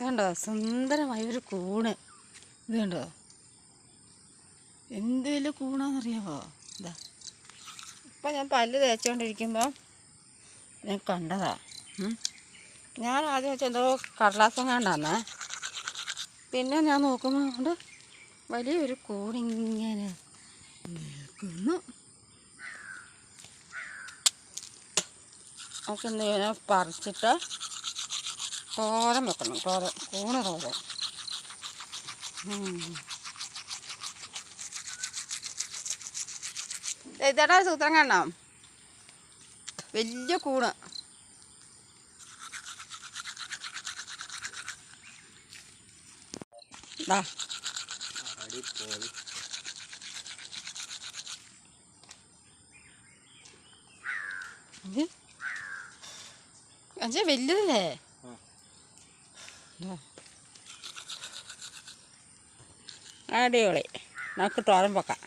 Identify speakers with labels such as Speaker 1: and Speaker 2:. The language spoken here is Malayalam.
Speaker 1: കണ്ടോ സുന്ദരമായൊരു കൂണ്. ഇത് കണ്ടോ എന്ത് വലിയ കൂണാന്നറിയാമോ? ഇതാ ഇപ്പം ഞാൻ പല്ല് തേച്ചുകൊണ്ടിരിക്കുമ്പോൾ ഞാൻ കണ്ടതാ. ഞാൻ ആദ്യം വെച്ചാൽ എന്തോ കടലാസം കണ്ടാന്നേ. പിന്നെ ഞാൻ നോക്കുമ്പോൾ കൊണ്ട് വലിയൊരു കൂണിങ്ങനെ നിൽക്കുന്നു. നമുക്ക് എന്ത് ചെയ്യാൻ പറിച്ചിട്ട് തോരൻ വെക്കണം. കൂണ് തോരൻ. ചേട്ടാ സൂത്രം കാണാം. വലിയ കൂണ്. അഞ്ചേ വലുതല്ലേ? അടിപൊളി. നമുക്ക് തോരൻ വെക്കാം.